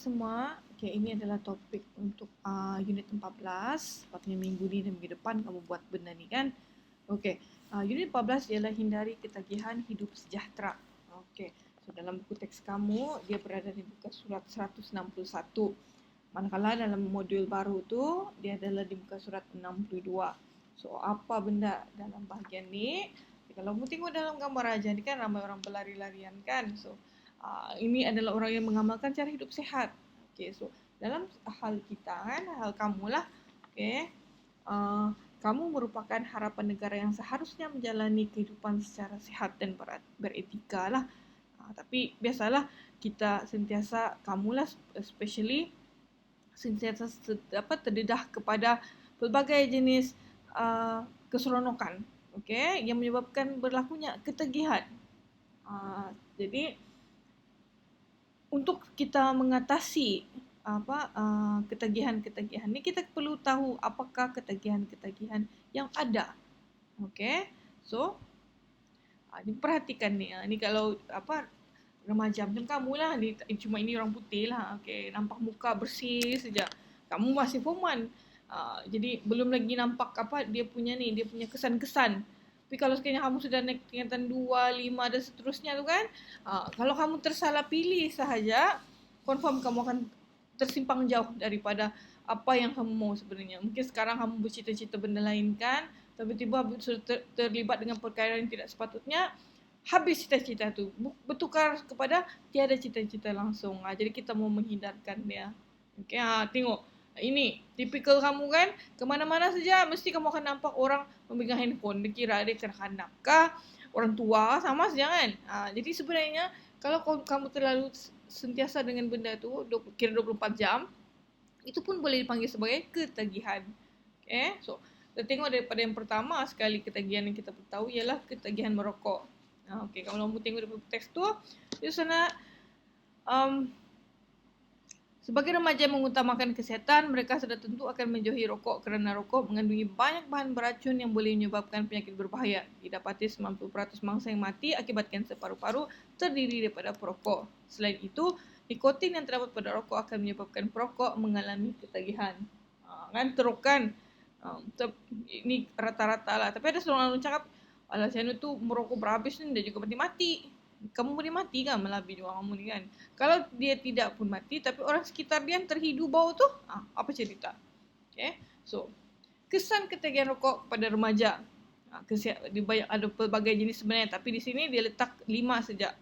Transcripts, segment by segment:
Semua, okay, ini adalah topik untuk unit 14. Sepatutnya minggu ni dan minggu depan kamu buat benda ni kan. Okay, unit 14 ialah hindari ketagihan hidup sejahtera. Okay, so dalam buku teks kamu, dia berada di muka surat 161. Manakala dalam modul baru tu, dia adalah di muka surat 62. So, apa benda dalam bahagian ni? Kalau kamu tengok dalam gambar aja ni kan ramai orang berlari-larian kan. So, ini adalah orang yang mengamalkan cara hidup sehat. Okay, so dalam hal kita kan, hal kamu lah. Okay, kamu merupakan harapan negara yang seharusnya menjalani kehidupan secara sehat dan beretika lah. Tapi biasalah kita sentiasa, kamulah especially sentiasa terdedah kepada pelbagai jenis keseronokan, okay, yang menyebabkan berlakunya ketagihan. Jadi untuk kita mengatasi ketagihan ni, kita perlu tahu apakah ketagihan-ketagihan yang ada. Okay, so diperhatikan ni. Ni kalau remaja macam kamu lah, cuma ini orang putih lah. Okay, nampak muka bersih saja. Kamu masih form 1. Jadi belum lagi nampak dia punya kesan-kesan. Tapi kalau sekiranya kamu sudah naik tingkatan 2, 5 dan seterusnya tu kan, kalau kamu tersalah pilih sahaja, confirm kamu akan tersimpang jauh daripada apa yang kamu mau sebenarnya. Mungkin sekarang kamu bercita-cita benda lain kan, tiba-tiba sudah terlibat dengan perkara yang tidak sepatutnya, habis cita-cita tu, bertukar kepada tiada cita-cita langsung. Jadi kita mau menghindarkan dia. Okay, tengok. Ini tipikal kamu kan, kemana-mana saja mesti kamu akan nampak orang memegang handphone. Dia kira dia kanak-kanak kah, orang tua, sama saja kan. Jadi sebenarnya kalau kamu terlalu sentiasa dengan benda tu, kira 24 jam, itu pun boleh dipanggil sebagai ketagihan. Okay, so kita tengok daripada yang pertama sekali ketagihan yang kita tahu ialah ketagihan merokok. Okay, kalau kamu tengok daripada teks tu, di sana sebagai remaja yang mengutamakan kesihatan, mereka sudah tentu akan menjauhi rokok kerana rokok mengandungi banyak bahan beracun yang boleh menyebabkan penyakit berbahaya. Didapati 90% mangsa yang mati akibat kanser paru-paru terdiri daripada perokok. Selain itu, nikotin yang terdapat pada rokok akan menyebabkan perokok mengalami ketagihan. Kan teruk kan? Ini rata-rata lah. Tapi ada seorang orang cakap, alah Sianu tu merokok berhabis ni dia juga mati-mati. Kamu boleh mati kan melabih juga kamu ni kan. Kalau dia tidak pun mati, tapi orang sekitar dia yang terhidu bau tu, apa cerita? Okay, so kesan ketagihan rokok pada remaja. Ada pelbagai jenis sebenarnya, tapi di sini dia letak 5 saja.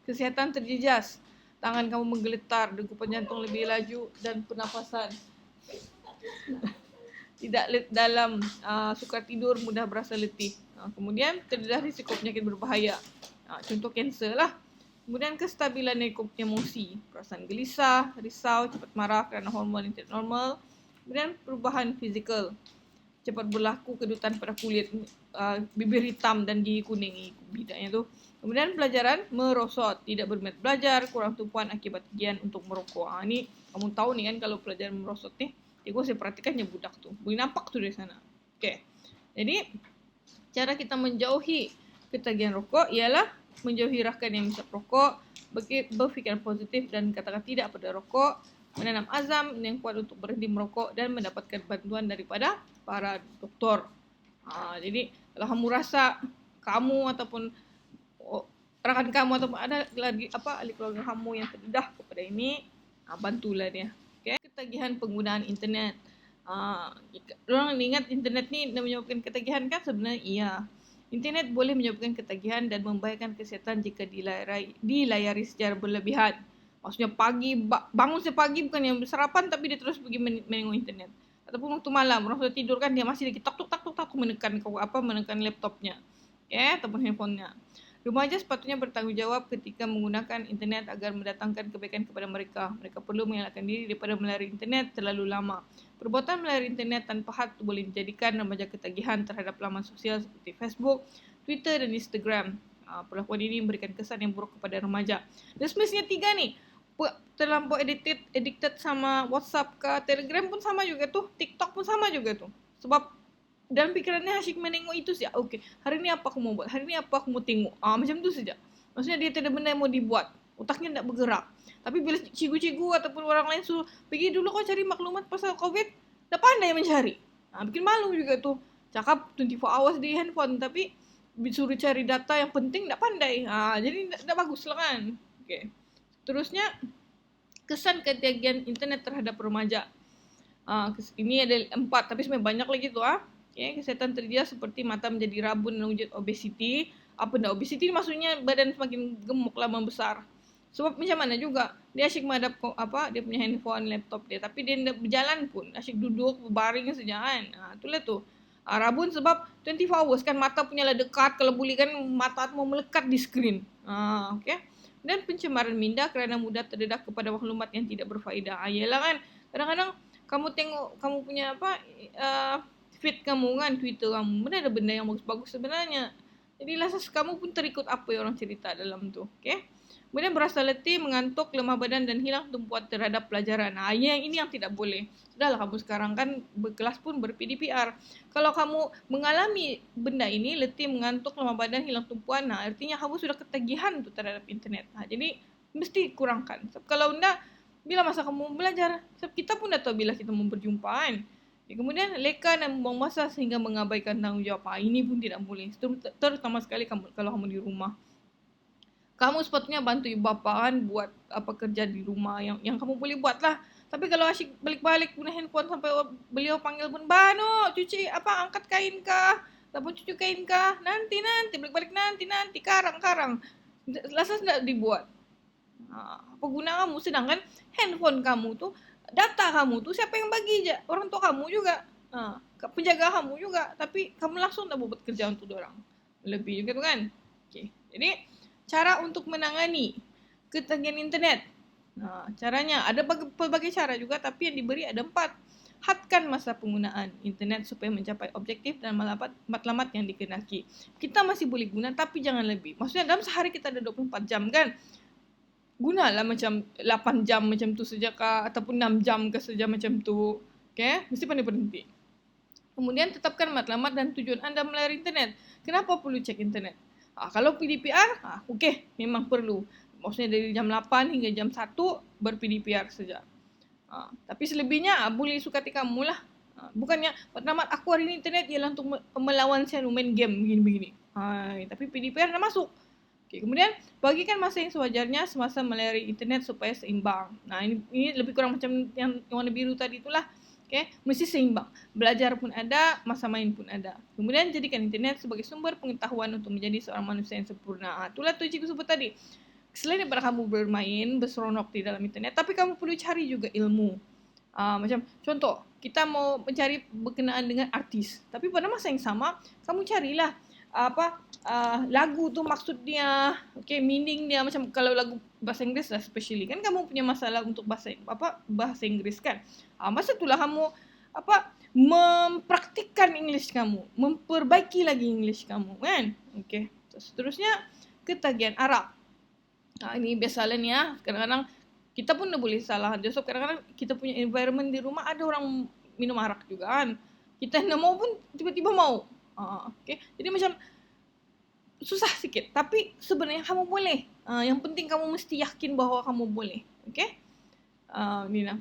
Kesihatan terjejas, tangan kamu menggeletar, degupan jantung lebih laju dan pernafasan tidak dalam, sukar tidur, mudah berasa letih. Kemudian terdedah risiko penyakit berbahaya. Contoh kanser lah. Kemudian kestabilan emosi, perasaan gelisah, risau, cepat marah kerana hormon yang tidak normal. Kemudian perubahan fizikal, cepat berlaku kedutan pada kulit, bibir hitam dan gigi kuning, bidanya tu. Kemudian pelajaran merosot, tidak berminat belajar, kurang tumpuan akibat gian untuk merokok. Ni kamu tahu ni kan, kalau pelajaran merosot ni, saya perhatikannya budak tu, boleh nampak tu dari sana. Okay, jadi cara kita menjauhi ketagihan rokok ialah menjauhi rakan yang hisap rokok, berfikiran positif dan katakan tidak pada rokok, menanam azam yang kuat untuk berhenti merokok dan mendapatkan bantuan daripada para doktor. Jadi kalau kamu rasa kamu ataupun rakan kamu ataupun ada lagi ahli keluarga kamu yang terdedah kepada ini, bantulah dia. Okay? Ketagihan penggunaan internet. Orang ingat internet ni menyebabkan ketagihan kan? Sebenarnya iya. Internet boleh menyebabkan ketagihan dan membahayakan kesihatan jika dilayari secara berlebihan. Maksudnya bangun sepagi bukan yang bersarapan, tapi dia terus pergi menengok internet. Ataupun waktu malam, orang sudah tidur kan, dia masih lagi tok menekan laptopnya. Okay? Ataupun handphonenya. Remaja sepatutnya bertanggungjawab ketika menggunakan internet agar mendatangkan kebaikan kepada mereka. Mereka perlu mengelakkan diri daripada melayari internet terlalu lama. Perbuatan melayari internet tanpa had boleh menjadikan remaja ketagihan terhadap laman sosial seperti Facebook, Twitter dan Instagram. Perlakuan ini memberikan kesan yang buruk kepada remaja. Dan semestinya 3 ni, terlampau addicted sama WhatsApp ke Telegram pun sama juga tu, TikTok pun sama juga tu. Sebab dalam fikirannya asyik menengok itu saja. Okay, hari ni apa aku mau buat? Hari ni apa aku mau tengok? Macam tu saja. Maksudnya dia tidak ada benda yang mau dibuat. Otaknya tidak bergerak. Tapi bila cigu-cigu ataupun orang lain suruh, pergi dulu kau cari maklumat pasal COVID, dah pandai mencari. Bikin malu juga tuh. Cakap 24 hours di handphone, tapi disuruh cari data yang penting tak pandai. Jadi tak bagus lah kan. Okay. Terusnya, kesan ketiadaan internet terhadap remaja. Ini ada 4, tapi sebenarnya banyak lagi tuh. Okay. Kesihatan terjejas seperti mata menjadi rabun dan wujud obesiti. Apa dah obesiti maksudnya badan semakin gemuk lah, membesar. Sebab macam mana juga dia asyik menghadap dia punya handphone, laptop dia, tapi dia tidak berjalan pun, asyik duduk berbaring saja kan. Itulah tu. Rabun sebab 24 hours kan, mata punya lah dekat, kalau boleh kan mata mau melekat di skrin. Okay. Dan pencemaran minda kerana mudah terdedah kepada maklumat yang tidak berfaedah. Yalah kan, kadang-kadang kamu tengok kamu punya feed kamu kan, Twitter kamu, mana ada benda yang bagus-bagus sebenarnya. Jadi rasa kamu pun terikut apa yang orang cerita dalam tu. Okay. Kemudian berasa letih, mengantuk, lemah badan dan hilang tumpuan terhadap pelajaran. Ini yang tidak boleh. Sudahlah kamu sekarang kan berkelas pun ber-PDPR. Kalau kamu mengalami benda ini, letih, mengantuk, lemah badan, hilang tumpuan, artinya kamu sudah ketagihan tu terhadap internet. Jadi mesti kurangkan. Sebab kalau enggak, bila masa kamu belajar, sebab kita pun dah tahu bila kita mau berjumpa kan. Kemudian leka dan membuang masa sehingga mengabaikan tanggungjawab. Ini pun tidak boleh. Terutama sekali kalau kamu di rumah. Kamu sepatutnya bantu ibu bapa kan buat apa kerja di rumah yang kamu boleh buat lah. Tapi kalau asyik balik-balik guna handphone sampai beliau panggil pun, Bano, cuci angkat kain kah? Ataupun cuci kain kah? Nanti balik-balik nanti karang. Rasa tidak dibuat. Apa guna kamu? Sedangkan handphone kamu tu, data kamu tu siapa yang bagi je? Orang tua kamu juga. Penjaga kamu juga. Tapi kamu langsung dah buat kerja untuk orang. Lebih juga tu kan? Okay. Jadi, cara untuk menangani ketagihan internet. Caranya, ada berbagai cara juga, tapi yang diberi ada 4. Hadkan masa penggunaan internet supaya mencapai objektif dan matlamat yang dikehendaki. Kita masih boleh guna, tapi jangan lebih. Maksudnya dalam sehari kita ada 24 jam kan? Gunalah macam 8 jam macam tu saja kah, ataupun 6 jam ke saja macam tu. Okay? Mesti pandai berhenti. Kemudian tetapkan matlamat dan tujuan anda melalui internet. Kenapa perlu cek internet? Kalau PDPR, okey, memang perlu. Maksudnya dari jam 8 hingga jam 1 ber-PDPR saja. Tapi selebihnya boleh suka hati kamu lah. Bukannya matlamat aku hari ni internet ialah untuk melawan saya main game begini-begini. Tapi PDPR dah masuk. Okay, kemudian bagikan masa yang sewajarnya semasa melalui internet supaya seimbang. Ini lebih kurang macam yang warna biru tadi itulah. Okay, mesti seimbang. Belajar pun ada, masa main pun ada. Kemudian jadikan internet sebagai sumber pengetahuan untuk menjadi seorang manusia yang sempurna. Itulah tu cikgu sebut tadi. Selain daripada kamu bermain, berseronok di dalam internet, tapi kamu perlu cari juga ilmu. Macam contoh, kita mau mencari berkenaan dengan artis. Tapi pada masa yang sama, kamu carilah lagu tu maksud dia, okay, meaning dia. Macam kalau lagu bahasa Inggeris lah especially kan, kamu punya masalah untuk bahasa Inggeris kan. Masa itulah kamu mempraktikkan English kamu, memperbaiki lagi English kamu kan. Okay. Seterusnya ketagihan arak. Ini biasalah ni kadang-kadang kita pun dah boleh salah. So kadang-kadang kita punya environment di rumah ada orang minum arak juga kan. Kita nak mau pun tiba-tiba mau. Okay. Jadi macam susah sikit. Tapi sebenarnya kamu boleh. Yang penting kamu mesti yakin bahawa kamu boleh. Okay. Ni lah.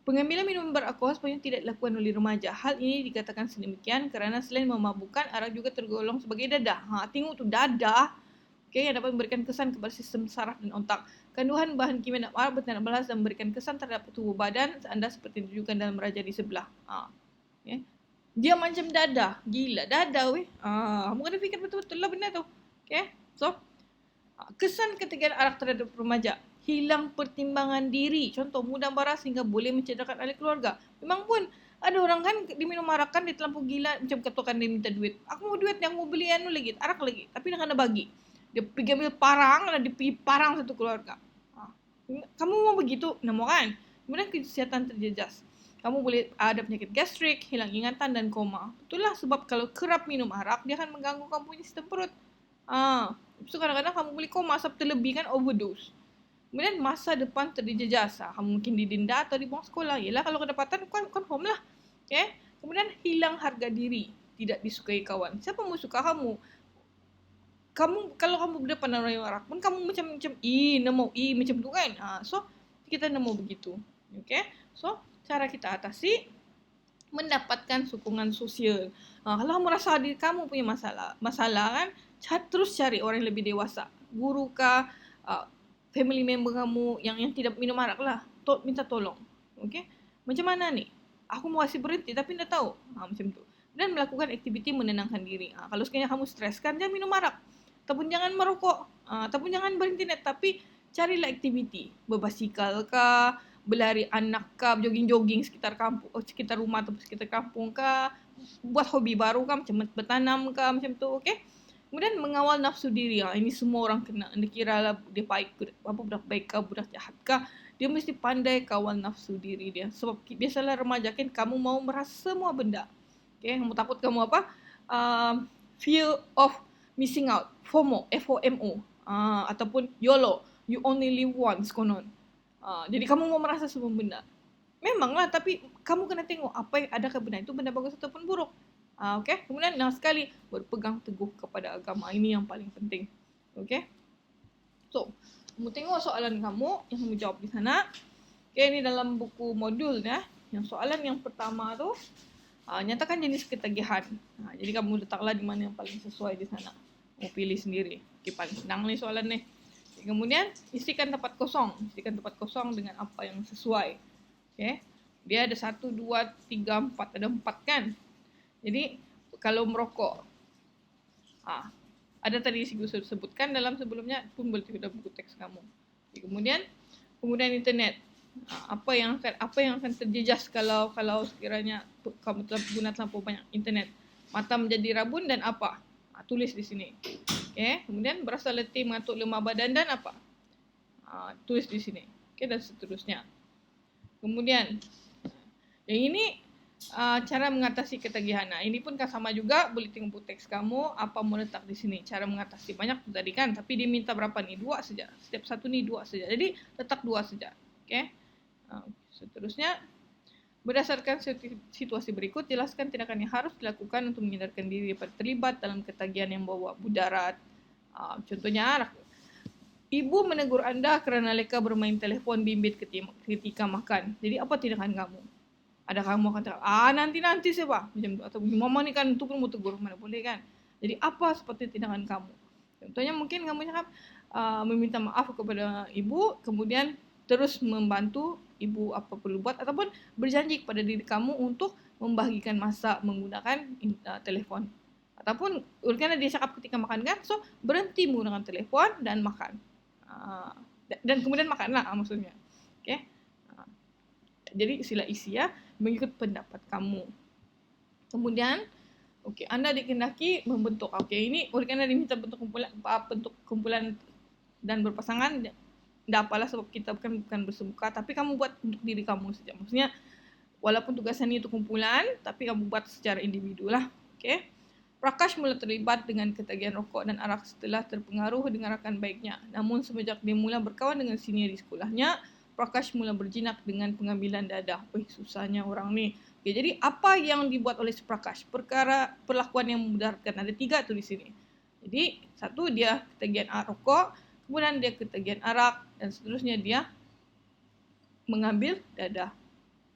Pengambilan minuman beralkohol sebenarnya tidak dilakukan oleh remaja. Hal ini dikatakan sedemikian kerana selain memabukkan, arak juga tergolong sebagai dadah. Tengok tu dadah. Okay, yang dapat memberikan kesan kepada sistem saraf dan otak. Kandungan bahan kimia dan arak bertindak balas dan memberikan kesan terhadap tubuh badan anda seperti ditunjukkan dalam raja di sebelah. Okay. Dia macam dadah. Gila, dadah weh. Kamu kena fikir betul-betul lah benda tu. Okay. So, kesan ketagihan arak terhadap remaja. Hilang pertimbangan diri. Contoh, mudah marah sehingga boleh mencederakan ahli keluarga. Memang pun, ada orang kan diminum arak kan, dia terlampau gila. Macam katakan dia minta duit. Aku mau duit, yang mau beli anu lagi, arak lagi. Tapi dia kena bagi. Dia pergi ambil parang, dan dia pergi parang satu keluarga. Kamu mau begitu? Nak mau kan? Kemudian kesihatan terjejas. Kamu boleh ada penyakit gastrik, hilang ingatan dan koma. Itulah sebab kalau kerap minum arak, dia akan mengganggu kamu punya sistem perut. So kadang-kadang kamu boleh koma sebab terlebih kan, overdose. Kemudian masa depan terjejas. Kamu mungkin didenda atau dibuang sekolah. Yelah kalau kedapatan, confirm lah. Okay? Kemudian hilang harga diri. Tidak disukai kawan. Siapa mau suka kamu? kalau kamu berdepan dengan orang yang warak pun kamu macam nemo macam tu kan. So kita nemo begitu. Okay. So cara kita atasi, mendapatkan sokongan sosial. Kalau kamu rasa diri kamu punya masalah kan, terus cari orang yang lebih dewasa, guru kah, family member kamu yang tidak minum arak lah, minta tolong. Okay. Macam mana ni? Aku mau kasih berhenti tapi tak tahu. Macam tu. Dan melakukan aktiviti menenangkan diri. Kalau sekiranya kamu stres kan, jangan minum arak. Ataupun jangan merokok. Ataupun jangan berinternet. Tapi carilah aktiviti. Berbasikal kah, berlari anak kah, jogging-jogging sekitar kampung, sekitar rumah atau sekitar kampung kah, buat hobi baru kah, macam bertanam kah, macam tu. Okay. Kemudian mengawal nafsu diri. Ini semua orang kena. Dia kira lah dia baik, budak baik kah, budak jahat kah. Dia mesti pandai kawal nafsu diri dia. Sebab biasalah remaja kan, kamu mau merasa semua benda. Okay, kamu takut kamu apa? Fear of missing out. FOMO, FOMO. Ataupun YOLO, you only live once, konon. Jadi kamu mau merasa semua benda. Memanglah, tapi kamu kena tengok apa yang adakah benda itu benda bagus ataupun buruk. Okay, kemudian sekali berpegang teguh kepada agama. Ini yang paling penting. Okay. So, kamu tengok soalan kamu yang kamu jawab di sana. Okay, ini dalam buku modul ya. Yang soalan yang pertama tu, nyatakan jenis ketagihan. Jadi kamu letaklah di mana yang paling sesuai di sana. Kamu pilih sendiri. Okay, paling senang ni soalan ni. Okay, kemudian isikan tempat kosong. Isikan tempat kosong dengan apa yang sesuai. Okay. Dia ada 1, 2, 3, 4. Ada 4 kan. Jadi kalau merokok, ada tadi saya sebutkan dalam sebelumnya pun boleh dalam buku teks kamu. Okay, kemudian internet. Apa yang akan terjejas kalau sekiranya kamu guna terlampau banyak internet? Mata menjadi rabun dan apa? Tulis di sini. Okay. Kemudian berasa letih, mengantuk, lemah badan dan apa? Tulis di sini. Okay, dan seterusnya. Kemudian yang ini cara mengatasi ketagihan. Ini pun kan sama juga, boleh tengok buku teks kamu apa mau letak di sini. Cara mengatasi banyak tu tadi kan, tapi dia minta berapa nih? 2 saja. Step 1 ni 2 saja. Jadi letak 2 saja. Okay. Seterusnya, berdasarkan situasi berikut, jelaskan tindakan yang harus dilakukan untuk menghindarkan diri daripada terlibat dalam ketagihan yang membawa mudarat. Contohnya, ibu menegur anda kerana leka bermain telefon bimbit ketika makan. Jadi apa tindakan kamu? Ada kamu akan cakap, nanti siapa? Macam tu. Atau mama ni kan, tu pun mau tegur, mana boleh kan? Jadi apa seperti tindakan kamu? Contohnya mungkin kamu cakap, meminta maaf kepada ibu, kemudian terus membantu ibu apa perlu buat, ataupun berjanji kepada diri kamu untuk membahagikan masa menggunakan telefon. Ataupun kerana dia cakap ketika makan kan, so berhenti menggunakan telefon dan makan. Dan kemudian makanlah maksudnya. Okay? Jadi sila isi ya, mengikut pendapat kamu. Kemudian, anda dikehendaki membentuk. Ini kerana diminta bentuk kumpulan dan berpasangan. Dah apalah sebab kita bukan bersemuka, tapi kamu buat untuk diri kamu saja. Maksudnya, walaupun tugasan itu kumpulan, tapi kamu buat secara individu lah. Okay? Prakash mula terlibat dengan ketagihan rokok dan arak setelah terpengaruh dengan rakan baiknya. Namun semenjak dia mula berkawan dengan senior di sekolahnya, Prakash mula berjinak dengan pengambilan dadah. Susahnya orang ni. Okay, jadi apa yang dibuat oleh Prakash? Perlakuan yang memudaratkan. Ada 3 tu di sini. Jadi 1, dia ketagihan rokok. Kemudian dia ketagihan arak. Dan seterusnya dia mengambil dadah.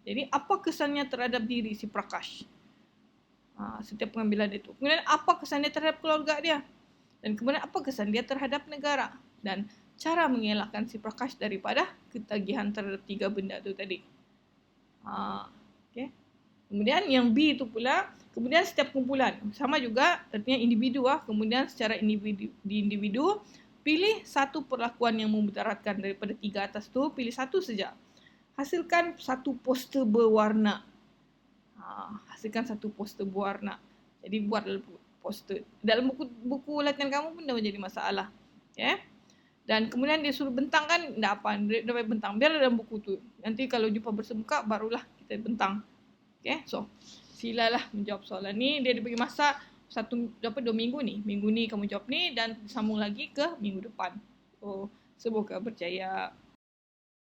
Jadi apa kesannya terhadap diri si Prakash? Setiap pengambilan itu. Kemudian apa kesan dia terhadap keluarga dia? Dan kemudian apa kesan dia terhadap negara? Dan cara mengelakkan si Prakash daripada ketagihan terhadap 3 benda itu tadi. Okay. Kemudian yang B itu pula, kemudian setiap kumpulan. Sama juga, artinya individu. Kemudian secara individu, pilih 1 perlakuan yang memudaratkan daripada 3 atas tu, pilih 1 saja. Hasilkan 1 poster berwarna. Hasilkan 1 poster berwarna. Jadi buat poster. Dalam buku latihan kamu pun dah menjadi masalah. Okay. Dan kemudian dia suruh bentang kan, tak apa, dia bentang. Biar dalam buku tu. Nanti kalau jumpa bersemuka, barulah kita bentang. Okay, so silalah menjawab soalan ni. Dia dibagi masa 2 minggu ni. Minggu ni kamu jawab ni dan sambung lagi ke minggu depan. So, semoga berjaya.